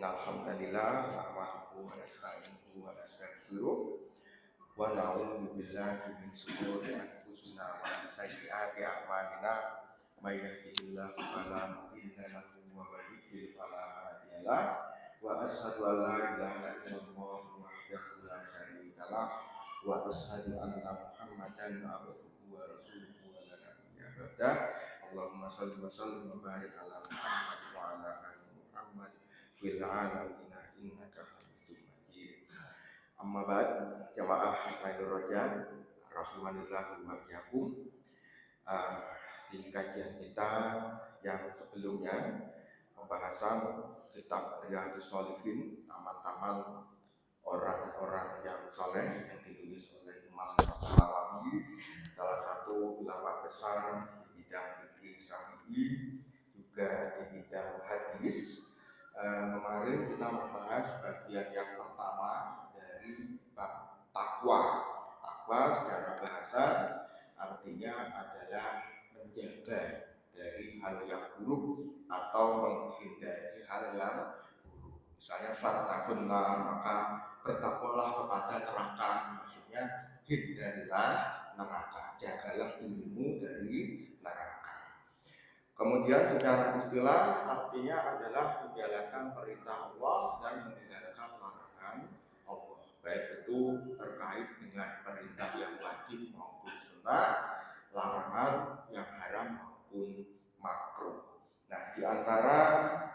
Innal hamdalillah nahmaduhu wa nasta'inuhu wa nastaghfiruh wa na'udzu billahi min shururi anfusina wa min sayyiati a'malina may yahdihillahu fala mudilla lahu wa may yudlil fala hadiya lahu wa asyhadu an la ilaha illallah wahdahu la syarika lah wa asyhadu anna Muhammadan abduhu wa rasuluhu wa la nabiyya ba'dah. Allahumma shalli wa sallim wa barik ala Muhammad wa ala ali Muhammad fil alamin innaka Hamidum Majid. Amma ba'd, jamaah Maidul Rojan rahimanillah wa iyyakum. Di kajian kita yang sebelumnya pembahasan kitab Riyadhus Shalihin, taman-taman orang-orang yang saleh yang ditulis oleh Imam Nawawi, salah satu ulama besar di bidang fikih Syafi'i, juga di bidang hadis. Kemarin kita membahas bagian yang pertama dari bab takwa. Takwa secara bahasa artinya adalah menjaga dari hal yang buruk atau menghindari hal yang buruk. Misalnya fattaqunnar, maka bertakwalah kepada neraka. Maksudnya hindarilah neraka, jagalah dirimu dari neraka. Kemudian secara istilah artinya adalah menjalankan perintah Allah dan meninggalkan larangan Allah, baik itu terkait dengan perintah yang wajib maupun sunnah, larangan yang haram maupun makruh. Nah, di antara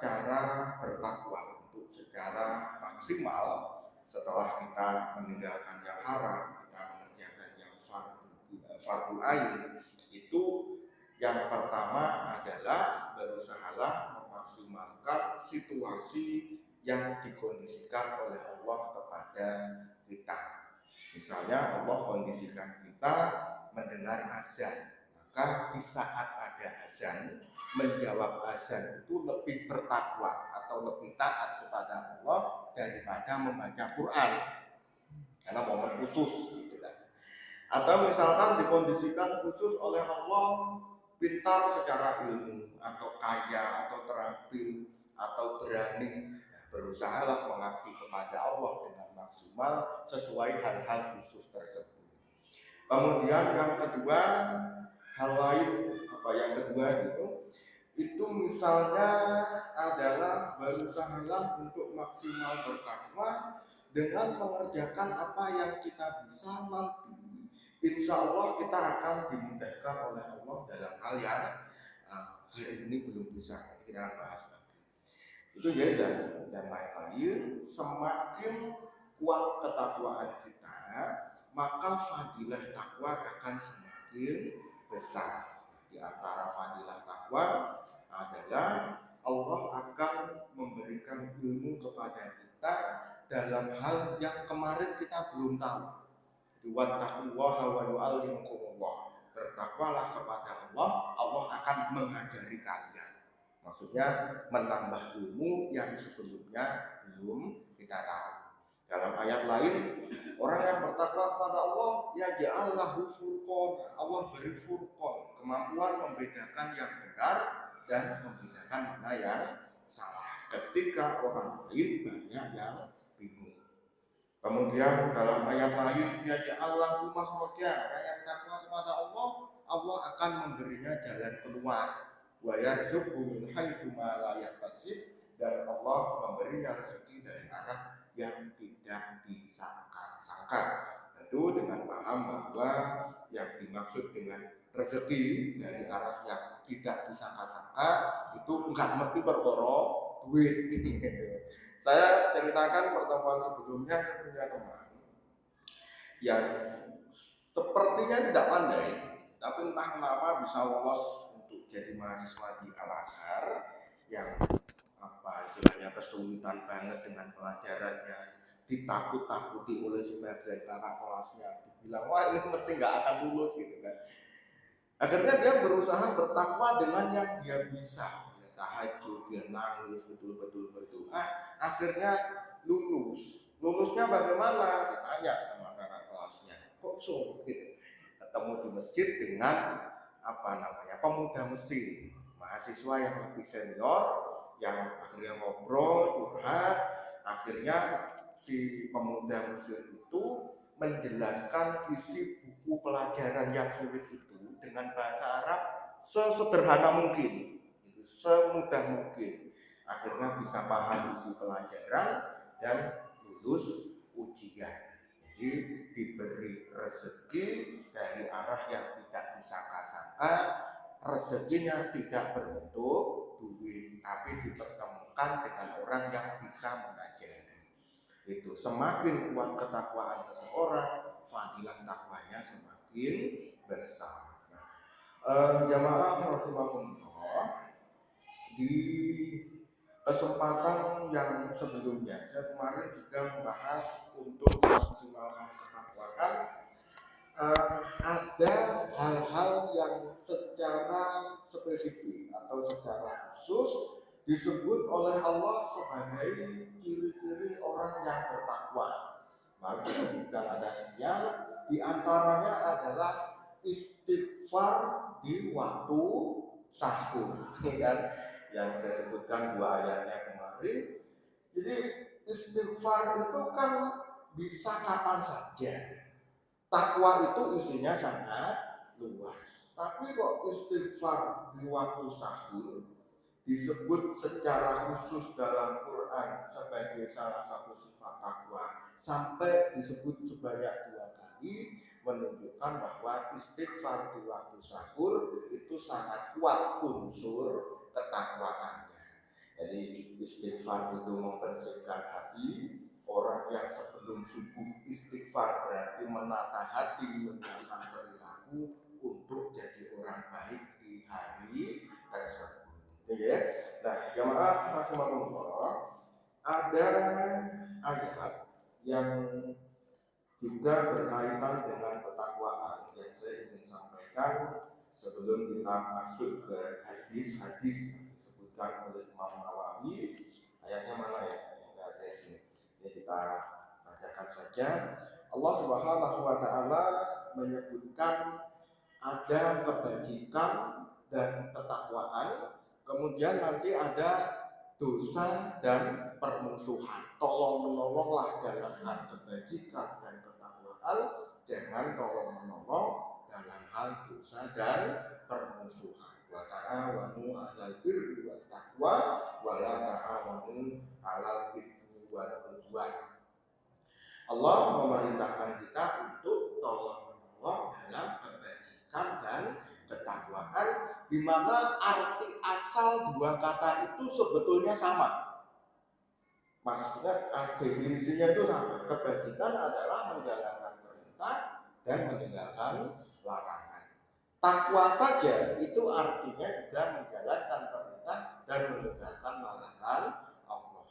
cara bertakwa untuk secara maksimal setelah kita meninggalkan yang haram, kita mengerjakan yang fardu ain, itu yang pertama adalah berusahalah memaksimalkan situasi yang dikondisikan oleh Allah kepada kita. Misalnya Allah kondisikan kita mendengar azan, maka di saat ada azan, menjawab azan itu lebih bertakwa atau lebih taat kepada Allah daripada membaca Quran, karena momen khusus gitu kan. Atau misalkan dikondisikan khusus oleh Allah pintar secara ilmu atau kaya atau terampil atau berani, berusahalah mengabdi kepada Allah dengan maksimal sesuai hal-hal khusus tersebut. Kemudian yang kedua, hal lain yang kedua itu misalnya adalah berusahalah untuk maksimal bertakwa dengan mengerjakan apa yang kita bisa nanti. Insya Allah kita akan dimudahkan oleh Allah dalam hal yang hari ini belum bisa, kita akan bahas lagi. Itu ya, dan lain-lain. Semakin kuat ketakwaan kita, maka fadilah takwa akan semakin besar. Di antara fadilah takwa adalah Allah akan memberikan ilmu kepada kita dalam hal yang kemarin kita belum tahu. Wattaqullaha wa yu'allimukumullah. Bertakwalah kepada Allah, Allah akan mengajari kalian. Maksudnya menambah ilmu yang sebelumnya belum kita tahu. Dalam ayat lain, orang yang bertakwa kepada Allah, ya ja'allahu furqan. Allah beri furqan, kemampuan membedakan yang benar dan membedakan mana yang salah. Ketika orang lain banyak yang bingung. Kemudian dalam ayat lain, ya ja'allahu makhraja. Yang takwa kepada Allah, Allah akan memberinya jalan keluar. Wa yarzuqhu min haitsu ma la yahtasib, dan Allah memberinya rezeki dari arah yang tidak disangka-sangka. Tentu dengan paham bahwa yang dimaksud dengan rezeki dari arah yang tidak disangka-sangka itu enggak mesti perkara duit. Saya ceritakan pertemuan sebelumnya, saya punya teman yang sepertinya tidak pandai, tapi entah kenapa bisa lolos untuk jadi mahasiswa di Al-Azhar yang istilahnya kesulitan banget dengan pelajarannya, ditakut-takuti oleh sebagian kakak kelasnya, dibilang wah ini mesti nggak akan lulus gitu kan. Akhirnya dia berusaha bertakwa dengan yang dia bisa. Tahajud, dia nangis, betul-betul berdoa, akhirnya lulus. Lulusnya bagaimana? Ditanya sama kakak kelasnya. Kok so? Gitu. Ketemu di masjid dengan pemuda Mesir, mahasiswa yang lebih senior, yang akhirnya ngobrol, curhat. Akhirnya si pemuda Mesir itu menjelaskan isi buku pelajaran yang sulit itu dengan bahasa Arab sesederhana mungkin, semudah mungkin. Akhirnya bisa paham isi pelajaran dan lulus ujian. Jadi diberi rezeki dari arah yang tidak disangka-sangka, rezekinya tidak berbentuk duit, tapi dipertemukan dengan orang yang bisa mengajari. Itu semakin kuat ketakwaan seseorang, fadilah takwanya semakin besar. Jamaah rahimakumullah, di kesempatan yang sebelumnya saya kemarin juga membahas untuk memaksimalkan ketakwaan. Ada hal-hal yang secara spesifik atau secara khusus disebut oleh Allah sebagai ciri-ciri orang yang bertakwa. Maka disebutkan ada sekian, diantaranya adalah istighfar di waktu sahur. Ini kan yang saya sebutkan dua ayatnya kemarin. Jadi istighfar itu kan bisa kapan saja. Takwa itu isinya sangat luas. Tapi kok istighfar di waktu sahur disebut secara khusus dalam Quran sebagai salah satu sifat takwa, sampai disebut sebanyak 2 kali, menunjukkan bahwa istighfar di waktu sahur itu sangat kuat unsur ketakwaannya. Jadi istighfar itu membersihkan hati. Orang yang sebelum subuh istighfar berarti menata hati, menata perilaku untuk jadi orang baik di hari tersebut. Ya. Nah, jamaah rahimakumullah, ada ayat yang juga berkaitan dengan ketakwaan yang saya ingin sampaikan sebelum kita masuk ke hadis-hadis yang disebutkan oleh Imam Nawawi. Ayatnya mana ya? Yang ada di sini. Ini kita bacakan saja. Allah Subhanahu wa taala menyebutkan ada kebajikan dan ketakwaan, kemudian nanti ada dosa dan permusuhan. Tolong menolonglah dalam hal kebajikan dan ketakwaan, jangan tolong menolong dalam hal dosa dan permusuhan. Wa ta'awanu 'alal birri wat taqwa wa la ta'awanu 'alal itsmi wal 'udwan. Allah memerintahkan kita untuk tolong menolong dalam kebajikan dan ketakwaan, di mana arti asal dua kata itu sebetulnya sama. Maksudnya definisinya itu sama. Kebajikan adalah menjalankan perintah dan meninggalkan larangan. Takwa saja itu artinya juga menjalankan perintah dan meninggalkan larangan Allah.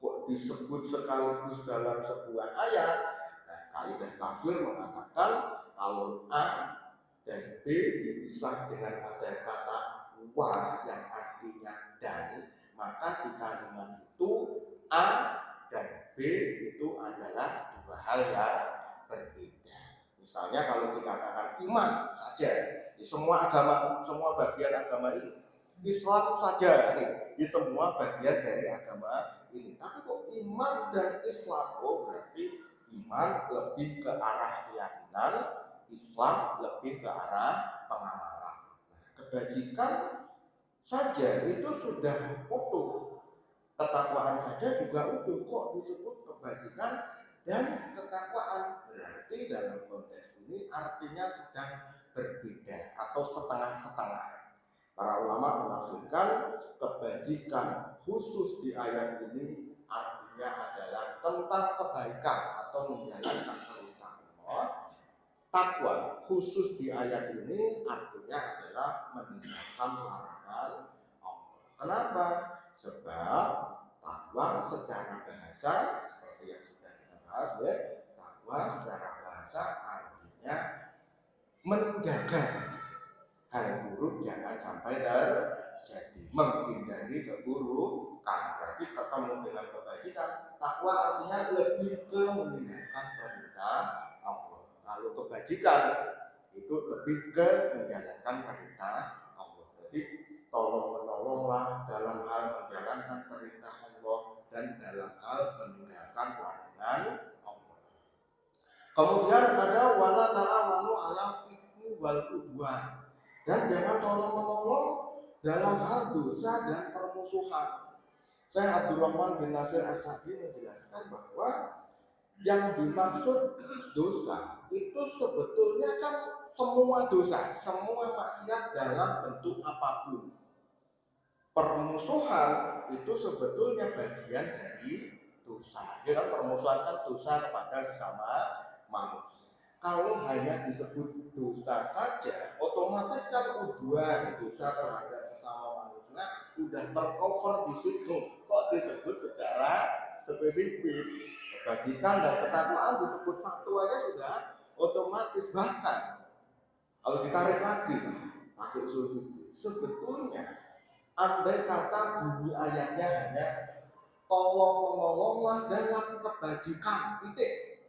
Kok disebut sekaligus dalam sebuah ayat? Nah, kaidah tafsir mengatakan kalau A dan B dipisah dengan ada kata wa yang artinya dan, maka di kandungan itu A dan B itu adalah dua hal yang berbeda. Misalnya kalau dikatakan iman saja, di semua agama, semua bagian agama ini, Islam saja, di semua bagian dari agama ini. Tapi kok iman dan Islam, oh berarti iman lebih ke arah keyakinan, Islam lebih ke arah pengamalan. Kebajikan saja itu sudah utuh, ketakwaan saja juga utuh. Kok disebut kebajikan dan ketakwaan? Berarti dalam konteks ini artinya sedang berbeda atau setengah-setengah. Para ulama menafsirkan kebajikan khusus di ayat ini artinya adalah tentang kebaikan atau menjalankan perintah Allah. Takwa khusus di ayat ini artinya adalah meninggalkan larangan Allah. Kenapa? Sebab takwa secara bahasa, seperti yang sudah kita bahas ya, takwa secara bahasa artinya menjaga hal buruk jangan sampai terjadi, menghindari keburukan. Berarti ketemu dengan kebajikan. Takwa artinya lebih ke meninggalkan perintah Allah. Kalau kebajikan itu lebih ke menjalankan perintah Allah. Jadi tolong menolonglah dalam hal menjalankan Kemudian ada wala ta'awanu 'alal itsmi wal 'udwan. Dan jangan tolong-menolong dalam hal dosa dan permusuhan. Saya Abdurrahman bin Nasir As-Sa'di menjelaskan bahwa yang dimaksud dosa itu sebetulnya kan semua dosa, semua maksiat dalam bentuk apapun. Permusuhan itu sebetulnya bagian dari dosa. Ya kan, permusuhan kan dosa kepada sesama manusia. Kalau hanya disebut dosa saja, otomatis kan udwan, dosa terhadap sesama manusia sudah tercover di situ. Kok disebut secara spesifik? Kebajikan dan ketakwaan disebut satu aja sudah otomatis. Bahkan kalau ditarik lagi pakai usul fikih, sebetulnya andai kata bunyi ayatnya hanya tolong menolonglah dalam kebajikan titik,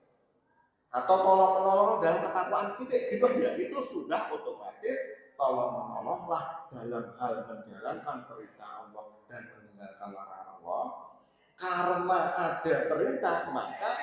atau tolong menolong dalam ketakwaan titik, gitu aja, itu sudah otomatis tolong menolonglah dalam hal menjalankan perintah Allah dan meninggalkan larangan Allah. Karena ada perintah, maka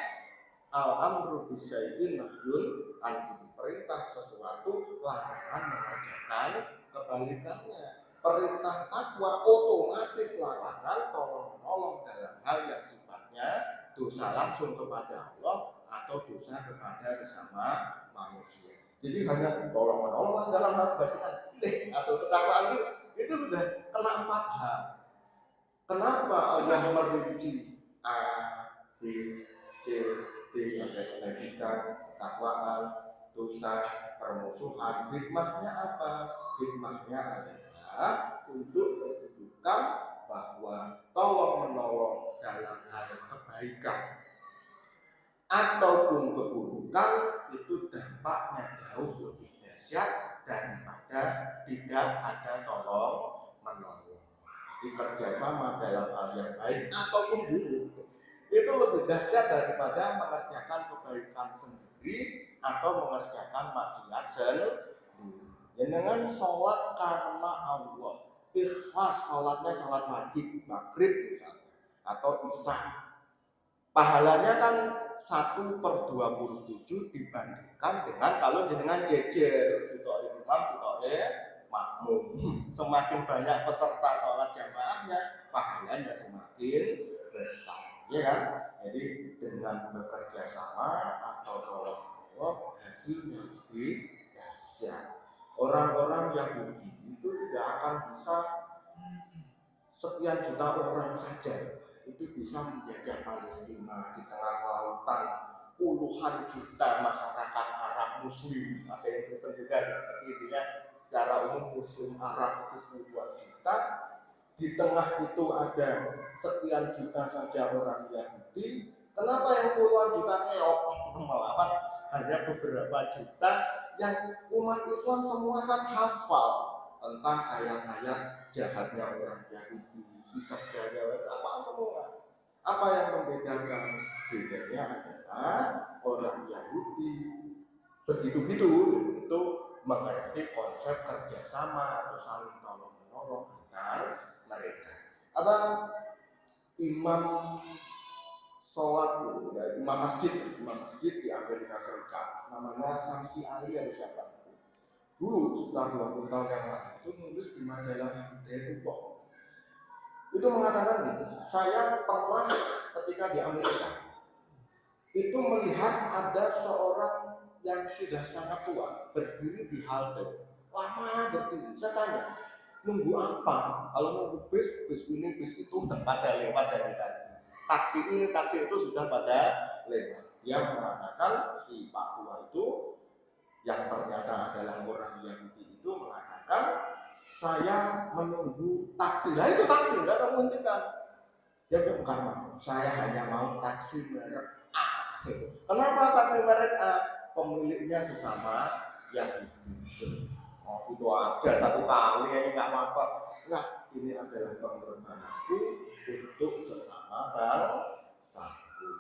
al-amru bisyai'in nahyun an, perintah sesuatu, larangan mengerjakan kebalikannya. Perintah takwa otomatis larangan tolong menolong dalam hal yang sifatnya dosa langsung kepada Allah atau dosa kepada sesama manusia. Jadi hanya tolong menolong dalam hal kebajikan atau ketakwaan itu sudah kena 4 hal. Kenapa Allah merinci A, B, C, D sampai kebajikan, ketakwaan, dosa, permusuhan? Hikmahnya apa? Hikmahnya adalah untuk menunjukkan bahwa tolong menolong dalam hal kebaikan ataupun keburukan itu dampaknya jauh lebih dahsyat daripada tidak ada tolong menolong. Di kerjasama dalam hal yang baik ataupun buruk itu lebih dahsyat daripada mengerjakan kebaikan sendiri atau mengerjakan maksiat sendiri. Dengan sholat karena Allah, ikhlas, sholatnya sholat wajib, maghrib misalnya, atau isya, pahalanya kan 1/27 dibandingkan dengan kalau jenengan jejer sitoe imam sitoe makmum. Semakin banyak peserta sholat jamaahnya, pahalanya semakin besar, ya kan? Jadi dengan bekerja sama atau tolong menolong, hasilnya lebih dahsyat. Orang-orang Yahudi itu tidak akan bisa sekian juta orang saja itu bisa menjajah Palestina di tengah lautan, puluhan juta masyarakat Arab Muslim, ada yang Kristen juga, tapi intinya secara umum Muslim Arab itu puluhan juta. Di tengah itu ada sekian juta saja orang Yahudi. Kenapa yang puluhan juta keok? Malah hanya beberapa juta yang umat Islam semua kan hafal tentang ayat-ayat jahatnya orang Yahudi, kisah jahat, apa semua. Apa yang membedakan? Bedanya adalah orang Yahudi begitu-gitu itu mengerti konsep kerjasama atau saling tolong menolong antar mereka. Ada imam sholat, imam masjid di Amerika Serikat, namanya Samsi Ali atau siapa? Dulu sekitar 20 tahun yang lalu itu nulis di majalah Hidayatullah. Itu mengatakan gini, saya pernah ketika di Amerika itu melihat ada seorang yang sudah sangat tua berdiri di halte, lama berdiri. Saya tanya, nunggu apa? Kalau nunggu bis ini, bis itu udah pada lewat dari tadi. Taksi ini, taksi itu sudah pada lewat. Dia mengatakan si Pak Tua itu yang ternyata adalah orang Yahudi itu mengatakan, saya menunggu taksi. Lah itu taksi, nggak ada menghentikan. Dia bukan mau, saya hanya mau taksi merek A. Kenapa taksi merek A? Pemiliknya sesama Yahudi. Oh itu ada satu kali ini nggak apa-apa. Nah ini adalah pengorbananku untuk sesama bangsaku.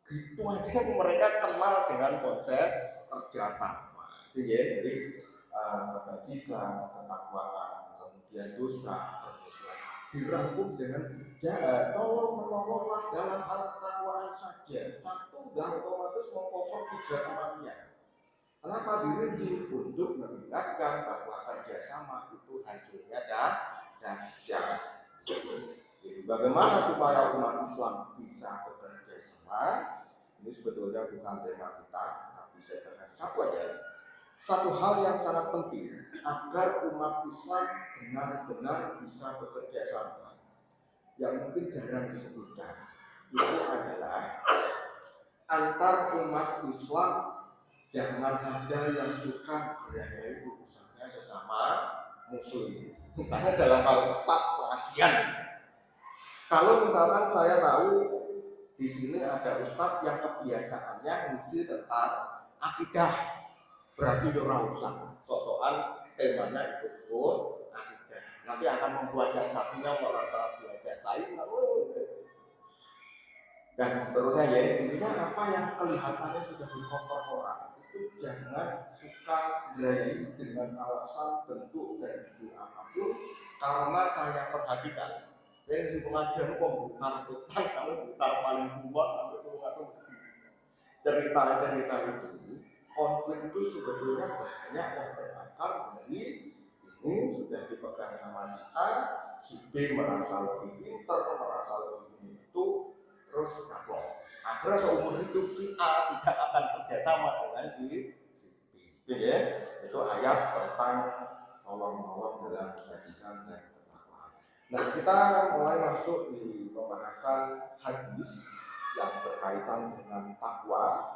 Gitu aja mereka kenal dengan konsep kerjasama. Jadi kebajikan, ketakwaan, kemudian dosa, permusuhan dirangkum dengan tolong menolonglah dalam hal ketakwaan saja. Satu dan otomatis mengcover 3 temannya. Kenapa dirinci? Untuk mengingatkan bahwa kerjasama itu hasilnya dahsyat. Jadi bagaimana supaya umat Islam bisa bekerja sama? Ini sebetulnya bukan tema kita, tapi saya bahas satu aja. Satu hal yang sangat penting agar umat Islam benar-benar bisa bekerja sama, yang mungkin jarang disebutkan, itu adalah antar umat Islam jangan ada yang suka berada urusannya sesama muslim. Misalnya dalam hal ustaz pengajian. Kalau misalkan saya tahu di sini ada ustaz yang kebiasaannya ngisi tentang akidah, berarti orang usah sok-sokan temanya ikut akidah. Nanti akan membuat yang satunya merasa belajar saing, dan seterusnya. Ya, intinya apa yang kelihatannya sudah di-cover orang itu jangan suka gerayain dengan alasan bentuk dan judul apapun, karena saya perhatikan yang si pengajian kok bukan utang, kalau bukan paling kuat sampai itu cerita-cerita itu, konflik itu sebetulnya banyak yang berakar dari ini sudah dipegang sama si A, si B merasa lebih pintar, merasa lebih ini itu, terus kapok. Akhirnya seumur hidup si A tidak akan kerjasama dengan si B. Ya, itu ayat tentang tolong-tolong dalam kebajikan dan ketakwaan. Nah, kita mulai masuk di pembahasan hadis yang berkaitan dengan takwa.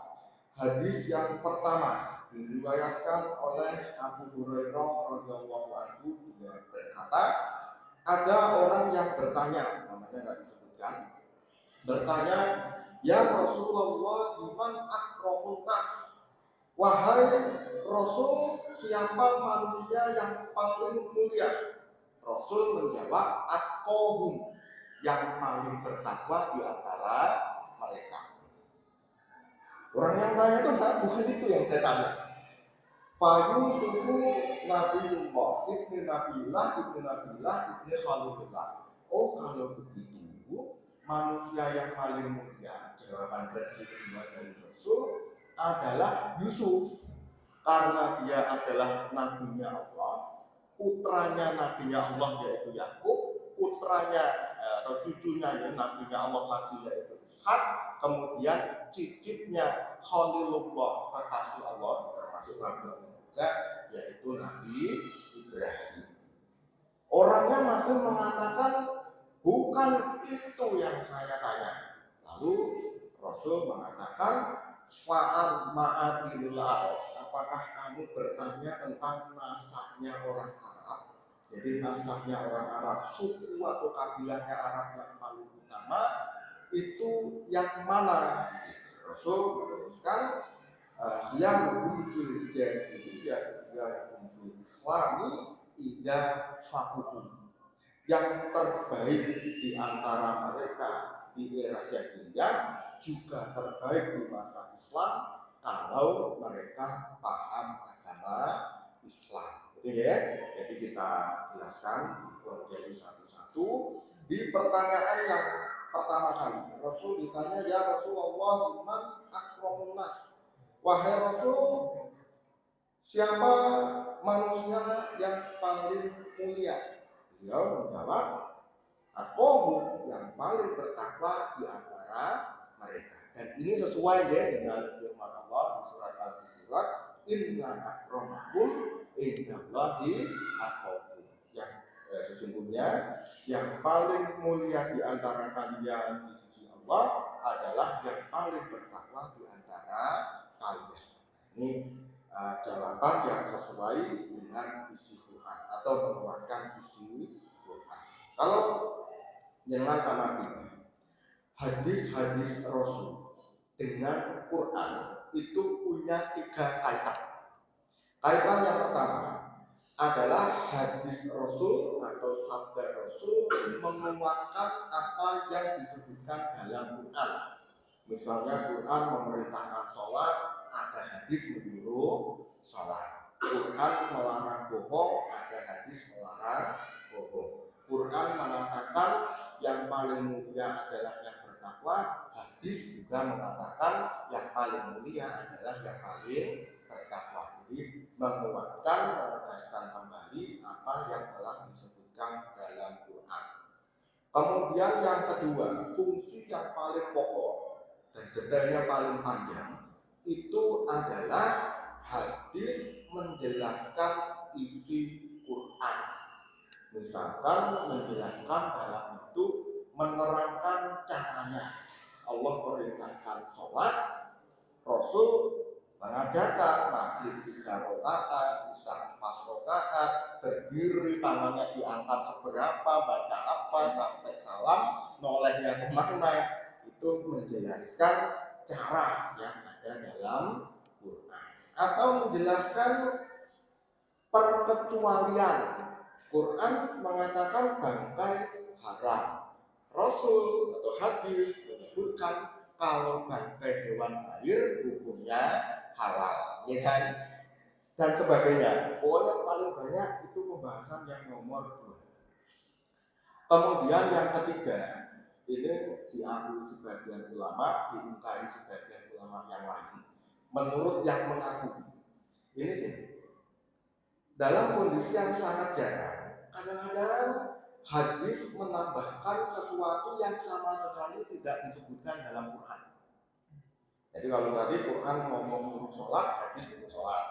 Hadis yang pertama diriwayatkan oleh Abu Hurairah radhiyallahu anhu, dia berkata, ada orang yang bertanya, namanya nggak disebutkan, bertanya, ya Rasulullah, iman akramun nas, wahai Rasul, siapa manusia yang paling mulia? Rasul menjawab, atqahum, yang paling bertakwa di antara mereka. Orang yang tanya itu bukan itu yang saya tanya. Fayusufu Nabiullah, ibni Nabiullah, ibni Khalilullah. Oh, kalau begitu, manusia yang paling mulia, jawaban versi kedua dari Rasul adalah Yusuf, karena dia adalah nabinya Allah, putranya nabinya Allah yaitu Yakub, putranya cucunya nabinya Allah lagi yaitu Ishak, kemudian cicitnya Khalilullah, kekasih Allah, termasuk Nabi Allah juga, yaitu Nabi Ibrahim. Orangnya masih mengatakan bukan itu yang saya tanya. Lalu Rasul mengatakan, fa'al ma'adinil Arab, apakah kamu bertanya tentang nasabnya orang Arab? Jadi nasabnya orang Arab, suku atau kabilahnya Arab yang paling utama itu yang mana? Rasul meneruskan, khiyaruhum fil jahiliyah khiyaruhum fil islami idza faquhum. Yang terbaik di antara mereka di era jahiliyah juga terbaik di masa Islam kalau mereka paham agama Islam. Gitu ya. Jadi kita jelaskan jadi satu-satu. Di pertanyaan yang pertama kali, Rasul ditanya, ya Rasulullah, iman akramun nas. Wahai Rasul, siapa manusia yang paling mulia? Beliau menjawab, aku yang paling bertakwa di antara mereka. Dan ini sesuai ya dengan firman Allah di surat Al-Hujurat, inna akramakum indallahi atqakum. Yang sesungguhnya yang paling mulia di antara kalian di sisi Allah adalah yang paling bertakwa di antara kalian. Ini jawaban yang sesuai dengan isi Quran atau menguatkan isi Quran. Kalau jangan amati hadis-hadis Rasul dengan Quran itu punya 3 kaitan. Kaitan yang pertama adalah hadis Rasul atau sabda Rasul menguatkan apa yang disebutkan dalam Quran. Misalnya Quran memerintahkan sholat, ada hadis menyuruh sholat. Quran melarang bohong, ada hadis melarang bohong. Quran mengatakan yang paling mulia adalah yang bertakwa, hadis juga mengatakan yang paling mulia adalah yang paling bertakwa. Jadi menguatkan, menegaskan kembali apa yang telah disebutkan dalam Quran. Kemudian yang kedua, fungsi yang paling pokok dan detailnya paling panjang itu adalah hadis menjelaskan isi Quran. Misalkan menjelaskan dalam bentuk menerangkan caranya. Allah perintahkan sholat, Rasul mengajarkan maghrib 3 rakaat, bisa 4 rakaat, berdiri tangannya diangkat seberapa, baca apa sampai salam, nolehnya kemana, itu menjelaskan cara yang ada dalam Quran. Atau menjelaskan perkecualian. Quran mengatakan bangkai haram. Rasul atau hadis menyebutkan kalau bangkai hewan air hukumnya halal, ya kan? Dan sebagainya. Pokoknya paling banyak itu pembahasan yang nomor 2. Kemudian yang ketiga, ini diambil sebagian ulama, diingkari sebagian ulama yang lain. Menurut yang mengakui, ini dalam kondisi yang sangat jarang, kadang-kadang hadis menambahkan sesuatu yang sama sekali tidak disebutkan dalam Quran. Jadi kalau tadi Quran ngomong nyuruh sholat, hadis nyuruh sholat.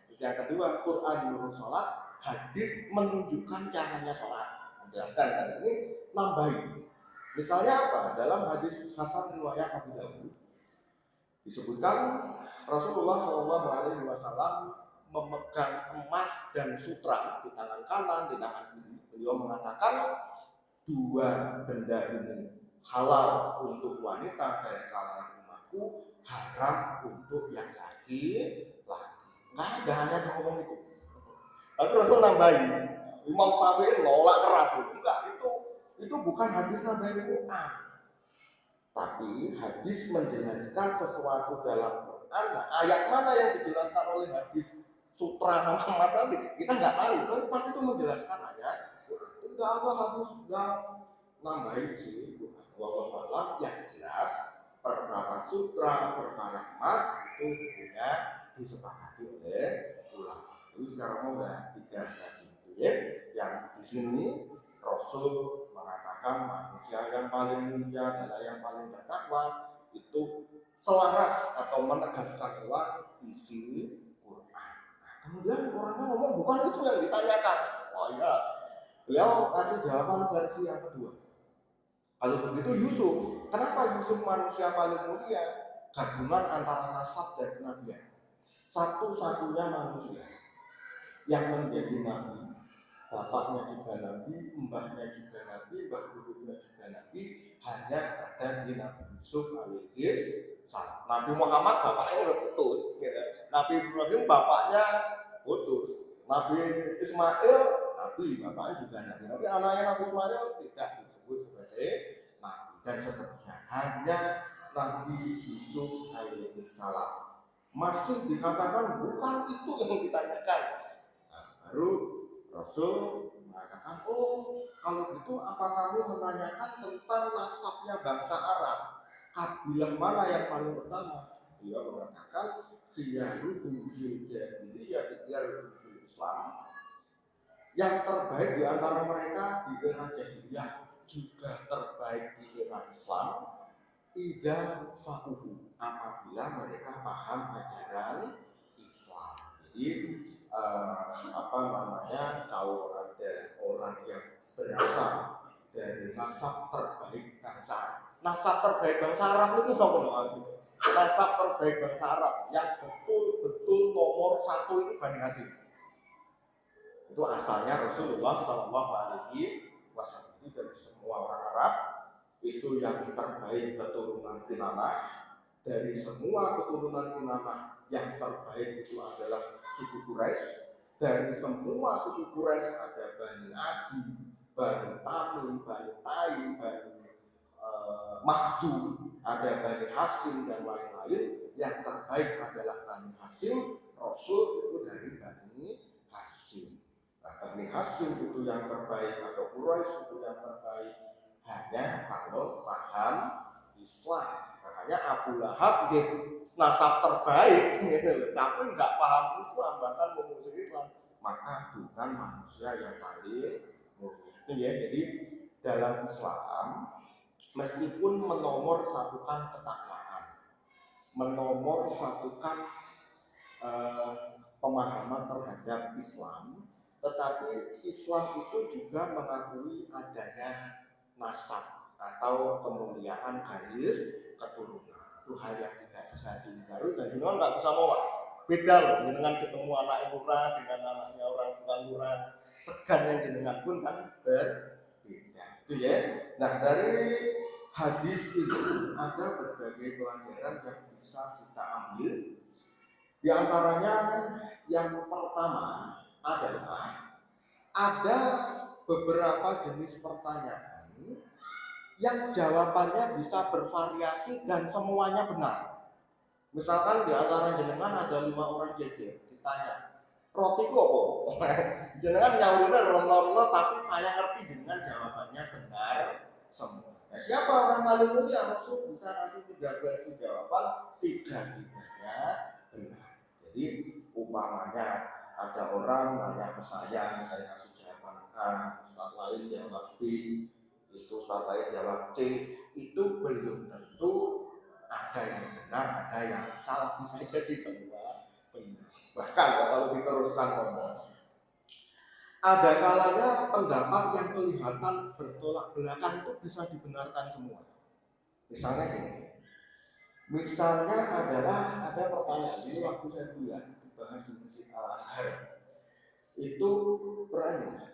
Terus yang kedua, Quran nyuruh sholat, hadis menunjukkan caranya sholat. Menjelaskan kan ini nambahin. Misalnya apa? Dalam hadis Hasan riwayat Abu Dawud disebutkan Rasulullah SAW memegang emas dan sutra di tangan kanan, di tangan kiri. Beliau mengatakan 2 benda ini halal untuk wanita dari kalangan umatku, haram untuk yang laki-laki. Nggak ada hanya ngomong itu. Lalu Rasul nambahin, Imam Syafi'i nolak keras. Enggak, itu bukan hadis nambahin Quran. Tapi hadis menjelaskan sesuatu dalam Quran. Nah, ayat mana yang dijelaskan oleh hadis sutra sama emas tadi? Kita nggak tahu. Tapi pas itu menjelaskan ayat. Tidak ada hadis yang nambahin sini Quran. Wallahu yang jelas perkara sutra, perkara emas itu hukumnya disepakati oleh ulama. Jadi sekarang udah 3 tadi itu ya. Yang di sini Rasul mengatakan manusia yang paling mulia adalah yang paling bertakwa, itu selaras atau menegaskan ulang isi Quran. Nah, kemudian orangnya ngomong bukan itu yang ditanyakan. Oh iya, beliau kasih jawaban versi yang kedua. Kalau begitu Yusuf, kenapa Yusuf manusia paling mulia? Gabungan antara nasab dan kenabian. Satu-satunya manusia yang menjadi nabi, bapaknya juga nabi, mbahnya juga nabi, mbah buyutnya juga nabi, hanya ada di Nabi Yusuf alaihi salam. Nabi Muhammad bapaknya udah putus, gitu. Nabi Ibrahim bapaknya putus. Nabi Ismail nabi, bapaknya juga nabi. Tapi anaknya Nabi Ismail tidak disebut sebagai nabi dan seterusnya. Hanya Nabi Yusuf alaihi salam masih dikatakan bukan itu yang ditanyakan. Nah, baru Rasul mengatakan, oh kalau gitu apa kamu menanyakan tentang nasabnya bangsa Arab, kabilah mana yang paling pertama? Dia mengatakan khiyaruhum fil jahiliyah khiyaruhum fil Islam. Yang terbaik di antara mereka di era jahiliyah juga terbaik di era Islam. Ida fakuhu, apabila mereka paham ajaran Islam. Jadi kalau ada orang yang berasal dari nasab terbaik bangsa Arab. Nasab terbaik bangsa Arab itu nasab terbaik bangsa Arab yang betul-betul nomor 1 itu Bani Hasyim. Itu asalnya Rasulullah SAW itu dari semua orang Arab. Itu yang terbaik keturunan Kinanah. Dari semua keturunan Kinanah yang terbaik itu adalah suku Quraisy. Dari semua suku Quraisy ada Bani Adi, Bani Tamim, Bani Taim, Bani Makhzum, ada Bani Hasyim dan lain-lain. Yang terbaik adalah Bani Hasyim. Rasul itu dari Bani Hasyim. Nah, Bani Hashim itu yang terbaik atau Quraisy itu yang terbaik hanya kalau paham Islam. Makanya Abu Lahab nasab terbaik gitu, tapi nggak paham Islam, bahkan memusuhi Islam, maka bukan manusia yang paling mulia. Ya, jadi dalam Islam meskipun menomor satukan ketakwaan, menomor satukan pemahaman terhadap Islam, tetapi Islam itu juga mengakui adanya nasab atau kemuliaan garis keturunan. Itu hal yang tidak bisa diingkari dan jenengan nggak bisa nolak. Beda loh, jenengan ketemu anak lurah dengan anaknya orang bukan lurah, segan yang jenengan pun kan berbeda. Itu ya. Nah, dari hadis ini ada berbagai pelajaran yang bisa kita ambil. Di antaranya yang pertama adalah ada beberapa jenis pertanyaan yang jawabannya bisa bervariasi dan semuanya benar. Misalkan di antara jenengan ada 5 orang jejer, ditanya, roti ku apa? Jenengan nyaurnya rono-rono, tapi saya ngerti jenengan jawabannya benar semua. Nah, siapa orang paling mulia? Rasul bisa kasih 3 versi jawaban, 3-tiganya benar. Jadi umpamanya ada orang nanya ke saya kasih jawaban A, ustaz lain jawab B, itu ustaz lain jawab C, itu belum tentu ada yang benar, ada yang salah, bisa jadi semua benar. Bahkan kalau diteruskan ngomong, ada kalanya pendapat yang kelihatan bertolak belakang itu bisa dibenarkan semua. Misalnya gini, misalnya adalah ada pertanyaan ini waktu saya kuliah dibahas di Masjid Al-Azhar, itu berani.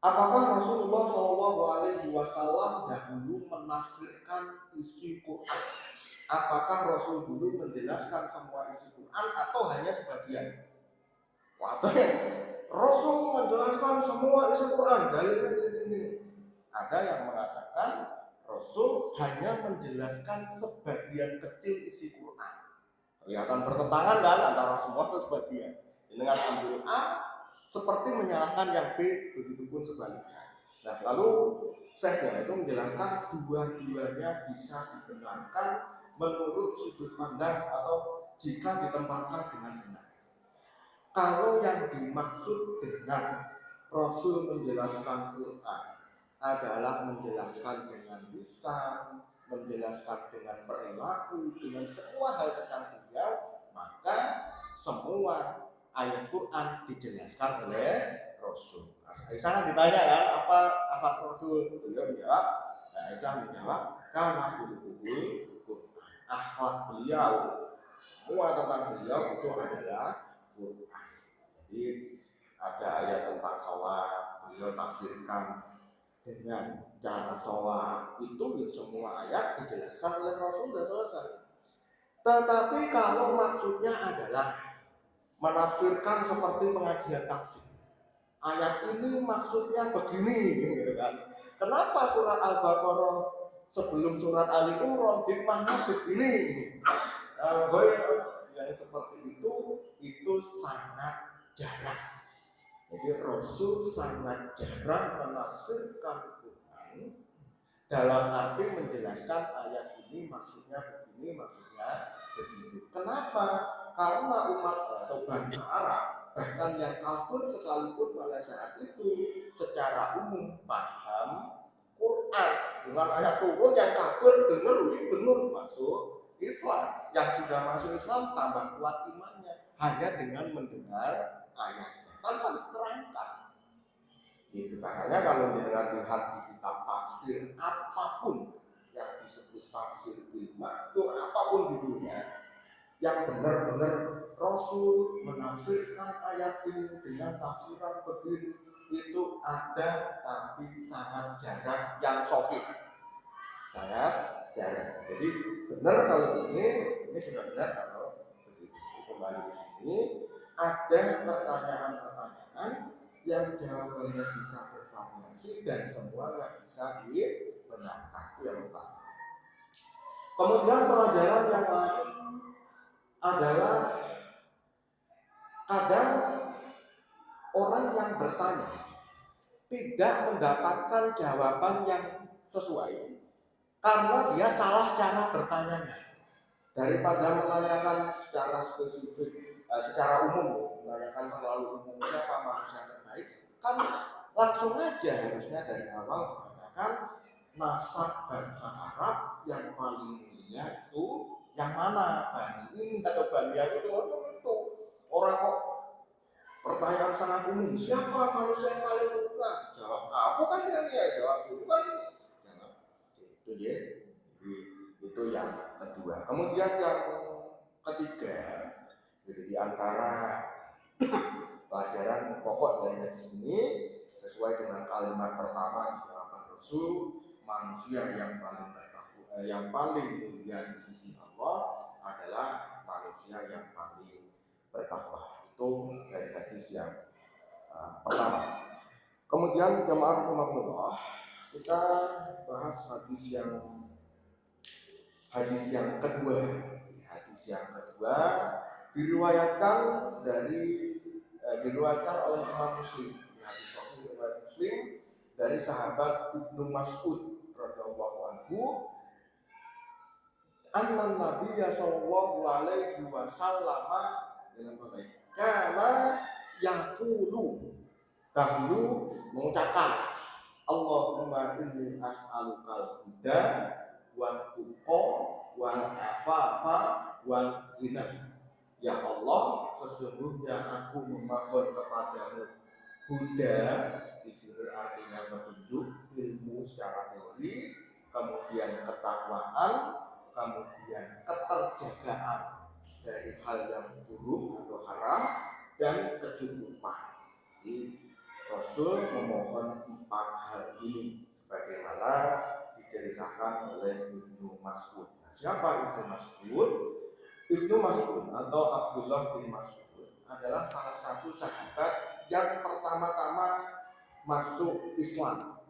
Apakah Rasulullah SAW dahulu menafsirkan isi Quran? Apakah Rasul dulu menjelaskan semua isi Quran atau hanya sebagian? Waktu Rasul menjelaskan semua isi Quran, dalilnya ini. Ada yang mengatakan Rasul hanya menjelaskan sebagian kecil isi Quran. Kelihatan bertentangan kan antara semua atau sebagian. Dengan ambil A seperti menyalahkan yang B, begitupun sebaliknya. Nah, lalu Syekhnya itu menjelaskan dua-duanya bisa dibenarkan menurut sudut pandang atau jika ditempatkan dengan benar. Kalau yang dimaksud dengan Rasul menjelaskan Quran adalah menjelaskan dengan lisan, menjelaskan dengan perilaku, dengan semua hal tentang beliau, maka semua ayat Quran dijelaskan oleh Rasul. Aisyah ditanya kan, apa akhlak Rasul? Beliau menjawab, Aisyah menjawab, karena khuluquhul Quran. Akhlak beliau, semua tentang beliau itu adalah Quran. Jadi ada ayat tentang sholat, beliau tafsirkan dengan cara sholat, itu ya semua ayat dijelaskan oleh Rasul sudah selesai. Tetapi kalau maksudnya adalah menafsirkan seperti pengajian tafsir, ayat ini maksudnya begini, gitu kan? Kenapa surat Al-Baqarah sebelum surat Ali Imran hikmahnya begini? Yang seperti itu sangat jarang. Jadi Rasul sangat jarang menafsirkan Quran dalam arti menjelaskan ayat ini maksudnya begini, maksudnya begitu. Kenapa? Karena umat atau bangsa Arab, bahkan yang kafir sekalipun pada saat itu secara umum paham Quran. Dengan ayat turun yang kafir dengar, benar masuk Islam. Yang sudah masuk Islam tambah kuat imannya hanya dengan mendengar ayatnya tanpa diterangkan. Itu makanya kalau lihat di kitab tafsir apapun yang disebut tafsir bil ma'thur apapun judulnya, yang benar-benar Rasul menafsirkan ayat ini dengan tafsiran begini, itu ada tapi sangat jarang yang sahih. Sangat jarang. Jadi benar kalau ini juga benar kalau begitu. Kembali ke sini ada pertanyaan-pertanyaan yang jawabannya bisa bervariasi dan semua nggak bisa dibenarkan. Itu yang pertama. Kemudian pelajaran yang lain adalah kadang orang yang bertanya tidak mendapatkan jawaban yang sesuai karena dia salah cara bertanyanya. Daripada menanyakan secara spesifik, secara umum, menanyakan terlalu umum siapa manusia terbaik, kan langsung aja harusnya dari awal mengatakan nasab bangsa Arab yang paling mulia itu yang mana, Bani ini atau Bani yang itu. Orang kok pertanyaan sangat umum, siapa manusia yang paling mulia? Jawab kamu kan ini ya, jawab dulu kan ini. Jawab itu ya. Itu yang kedua. Kemudian yang ketiga, jadi di antara pelajaran pokok dari hadis ini sesuai dengan kalimat pertama di hadapan Rasul, manusia yang paling bertakwa, yang paling mulia di sisi Allah adalah manusia yang paling bertakwa. Itu dari hadis yang pertama. Kemudian jemaah rahimakumullah, kita bahas hadis yang kedua. Hadis yang kedua diriwayatkan oleh Imam Muslim. Hadis sahih riwayat Muslim dari sahabat Ibnu Mas'ud radhiyallahu anhu, anna Nabiyya sallallahu alaihi wasallam kana yaqulu, dahulu mengucapkan, Allahumma inni as'alukal huda wal tuqa wal afafa wal ghina. Ya Allah, sesungguhnya aku memohon kepadamu huda, di sini artinya petunjuk, ilmu secara teori, kemudian ketakwaan, kemudian keterjagaan dari hal yang buruk atau haram, dan kecukupan. Jadi Rasul memohon 4 hal ini sebagaimana diceritakan oleh Ibnu Mas'ud. Nah, siapa Ibnu Mas'ud? Ibnu Mas'ud atau Abdullah bin Mas'ud adalah salah satu sahabat yang pertama-tama masuk Islam.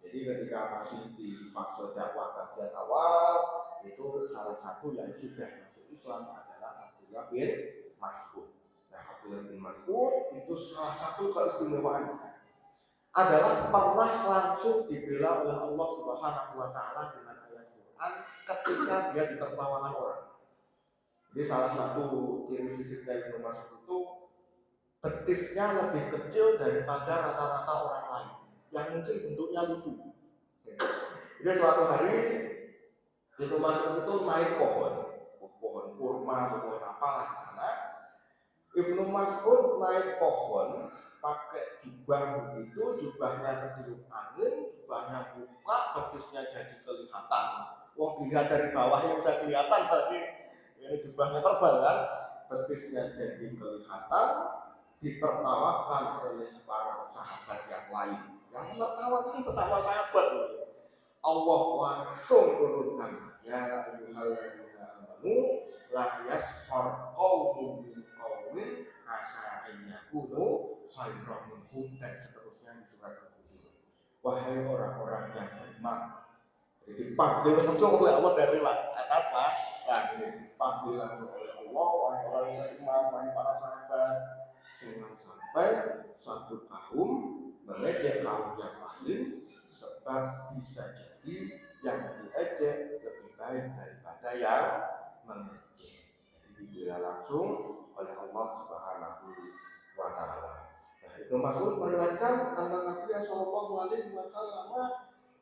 Jadi ketika masih di fase dakwah bagian awal, itu salah satu yang sudah masuk Islam adalah Abdullah bin Mas'ud. Nah, Abdullah bin Mas'ud itu salah satu keistimewaannya adalah pernah langsung dibela oleh Allah Subhanahu wa taala dengan ayat Quran ketika dia ditertawakan orang. Jadi salah satu ciri fisiknya Ibnu Mas'ud itu betisnya lebih kecil daripada rata-rata orang lain yang mungkin bentuknya lucu. Jadi suatu hari Ibnu Mas'ud itu naik pohon kurma atau pohon apalah di sana. Ibnu Mas'ud naik pohon pakai jubah begitu, jubahnya ketiup angin, jubahnya buka, betisnya jadi kelihatan. Wong dilihat dari bawahnya bisa kelihatan tadi. Ini jubahnya terbang kan, betisnya jadi kelihatan, ditertawakan oleh para sahabat yang lain. Yang menertawakan sesama sahabat. Allah langsung turunkan, ya ayyuhalladzina amanu la yaskhar qaumun min qaumin asa an yakunu khairan minhum, dan seterusnya di surat Al-Hujurat. Wahai orang-orang yang beriman. Jadi dipanggil langsung oleh Allah dari atas lah. Dipanggil langsung oleh Allah, wahai orang yang beriman, wahai para sahabat, jangan sampai satu kaum mengejek kaum yang lain, sebab bisa jadi yang diejek lebih baik daripada yang mengejek. Jadi dibela langsung oleh Allah Subhanahu wa taala. Nah, Ibnu Mas'ud meriwayatkan anna Nabi sallallahu alaihi wasallam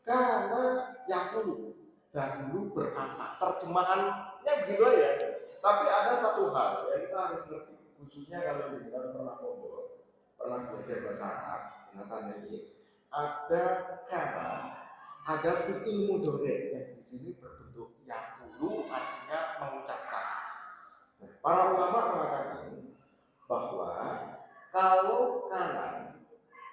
kana yaqulu, dahulu berkata. Terjemahannya begitu ya. Tapi ada satu hal yang kita harus ngerti, khususnya kalau kita pernah ngobrol, pernah belajar bahasa Arab. Ingatkan ini, ada kata, ada fi'il mudhari yang di sini berbentuk yaqulu, artinya mengucapkan. Nah, para ulama mengatakan bahwa kalau kanan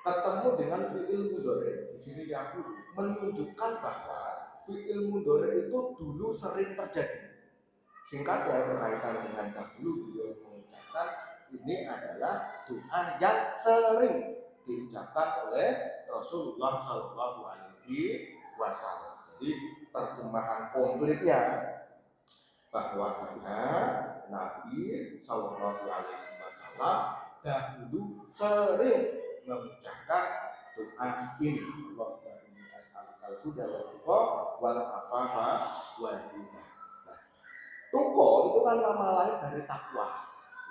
ketemu dengan fi'il mudhari, di sini yaqulu menunjukkan bahwa fi'il mudhari itu dulu sering terjadi. Singkatnya berkaitan dengan dahulu beliau mengucapkan, ini adalah doa yang sering diucapkan oleh Rasulullah Shallallahu Alaihi Wasallam. Jadi terjemahan komplitnya bahwasanya Nabi Shallallahu Alaihi Wasallam dahulu sering mengucapkan doa ini. Allahumma inni as'alukal huda wal tuqa wal afafa wal ghina. Nah, tuqa itu kan nama lain dari takwa.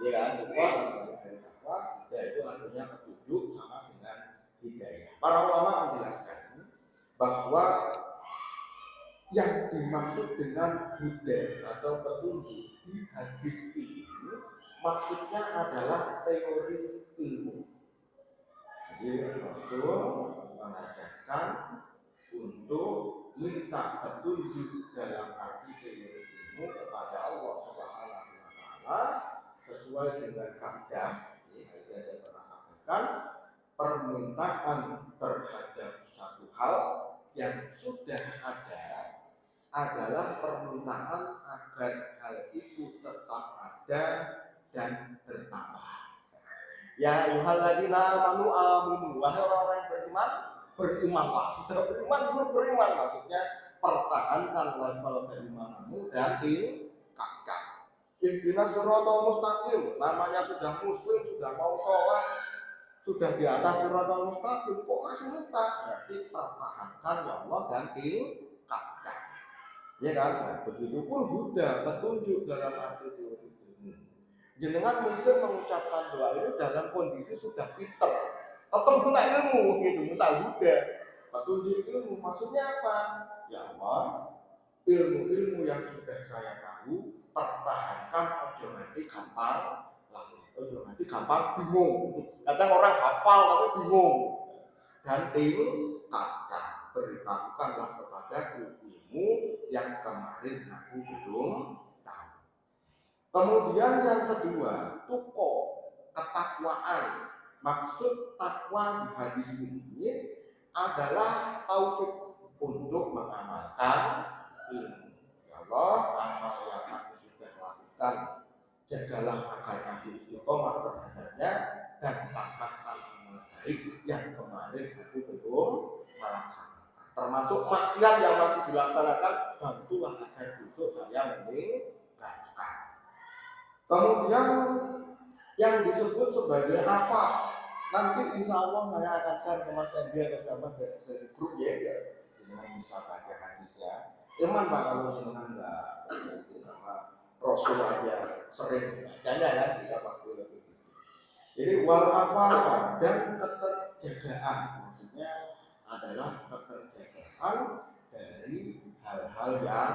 Ya kan, tuqa nama lain dari takwa, itu artinya petunjuk sama dengan hidayah. Para ulama menjelaskan bahwa yang dimaksud dengan huda atau petunjuk di hadis ini maksudnya adalah teori ilmu. Jadi Rasul mengajarkan untuk minta petunjuk dalam arti teori ilmu kepada Allah Subhanahu wa taala sesuai dengan kaidah yang saya pernah sampaikan, permintaan terhadap satu hal yang sudah ada adalah permintaan agar hal itu tetap ada dan bertambah. Ya ayyuhalladzina amanu wahai orang yang berimanlah. Sudah beriman, suruh beriman, maksudnya pertahankan level keimananmu dan tingkatkan. Ihdinas siratal mustaqim, namanya sudah muslim, sudah mau sholat, sudah di atas siratal mustaqim, kok masih minta? Berarti pertahankan ya Allah dan tingkatkan. Ya kan? Nah, begitupun huda, petunjuk dalam arti teori ilmu. Jenengan mungkin mengucapkan doa ini dalam kondisi sudah pinter, atau minta ilmu gitu, minta huda, petunjuk ilmu. Maksudnya apa? Ya Allah, ilmu-ilmu yang sudah saya tahu, pertahankan, ojo nanti gampang lalu, ojo nanti gampang bingung. Kadang orang hafal tapi bingung. Dan tingkatkan, beritahukanlah kepadaku ilmu yang kemarin aku belum tahu. Kemudian yang kedua, tuko, ketakwaan. Maksud takwa di hadis ini adalah taufik untuk mengamalkan ilmu. Ya Allah, amal yang aku sudah lakukan, jagalah agar aku istiqomah terhadapnya dan tambahkan amal baik yang kemarin aku belum melaksanakan. Termasuk maksiat yang masih dilaksanakan, bantulah agar besok saya meninggalkan. Kemudian yang disebut sebagai apa? Nanti insya Allah saya akan share ke Mas Endi atau siapa dari seri grup ya, jangan bisa baca hadisnya. Iman Pak kalau jangan enggak, sama Rasul aja sering bacanya kan, kita pasti lebih. Jadi wal afafa dan keterjagaan, maksudnya adalah keterjagaan dari hal-hal yang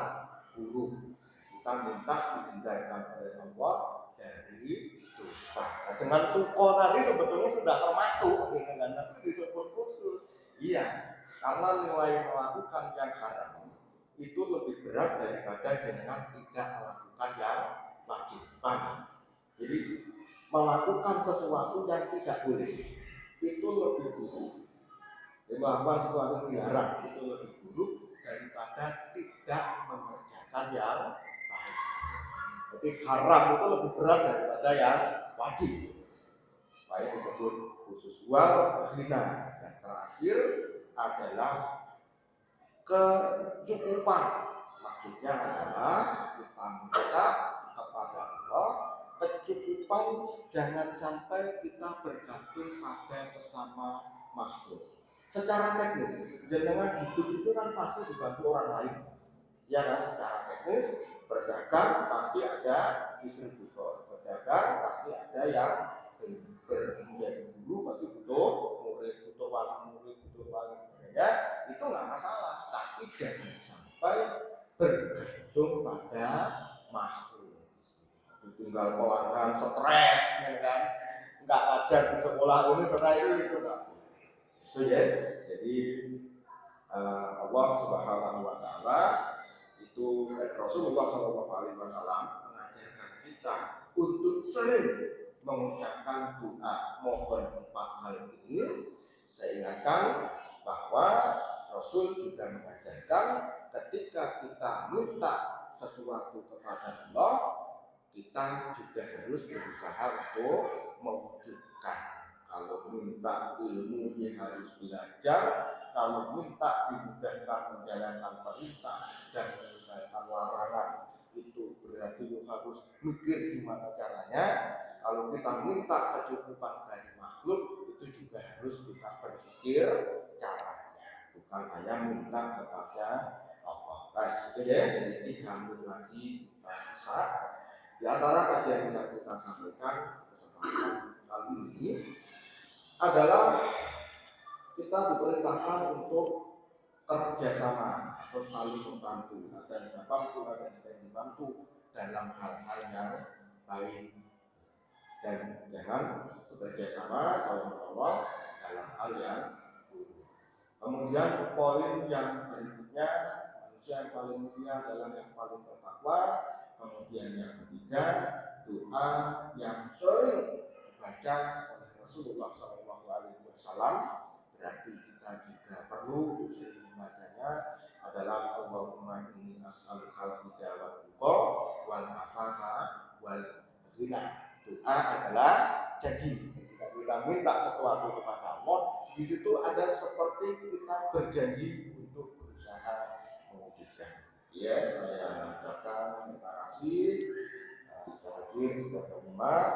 buruk. Kita minta dihindarkan oleh Allah dari dosa. Nah, dengan tuko tadi sebetulnya sudah termasuk dengan tapi disebut khusus. Iya, karena nilai melakukan yang haram itu lebih berat daripada dengan tidak melakukan yang wajib. Jadi melakukan sesuatu yang tidak boleh itu lebih buruk. Melakukan sesuatu yang dilarang itu lebih buruk daripada tidak mengerjakan yang baik. Jadi haram itu lebih berat daripada yang wajib. Baik disebut khusus wal ghina. Yang terakhir adalah kecukupan. Maksudnya adalah kita minta kepada Allah kecukupan, jangan sampai kita bergantung pada sesama makhluk. Secara teknis, jenengan hidup itu kan pasti dibantu orang lain. Ya kan, secara teknis berdagang pasti ada distributor, berdagang pasti ada yang menjadi guru, pasti butuh murid, butuh wali murid, butuh wali muridnya, itu nggak masalah. Tapi jangan sampai bergantung pada makhluk. Tinggal pelanggan stres, ya kan, nggak ajar di sekolah ini setelah itu nggak boleh. Itu ya. Jadi Allah Subhanahu wa taala itu Rasulullah SAW mengajarkan kita untuk sering mengucapkan doa mohon 4 hal ini. Saya ingatkan bahwa Rasul juga mengajarkan ketika kita minta sesuatu kepada Allah, kita juga harus berusaha untuk mewujudkan. Kalau minta ilmu ya harus belajar, kalau minta dimudahkan menjalankan perintah dan meninggalkan larangan, itu berarti harus mikir gimana caranya. Kalau kita minta kecukupan dari makhluk, berpikir caranya, bukan hanya minta kepada Allah. Guys, itu ya, jadi 3 menit lagi kita bisa. Di antara kajian yang kita sampaikan kesempatan kali ini adalah kita diperintahkan untuk kerjasama atau saling membantu. Ada yang dibantu, ada yang dibantu dalam hal-hal yang baik, dan jangan bekerja sama atau menolong dalam hal yang buruk. Kemudian poin yang berikutnya, manusia yang paling mulia adalah yang paling bertakwa. Kemudian yang ketiga, doa yang sering dibaca oleh Rasulullah SAW. Berarti kita juga perlu sering membacanya, adalah Allahumma inni as'alukal hidayah wal tuqa wal afafa wal ghina. Doa adalah jadi ketika kita minta sesuatu kepada Allah, di situ ada seperti kita berjanji untuk berusaha mewujudkan. Ya, saya ucapkan terima kasih sudah hadir, sudah menyimak.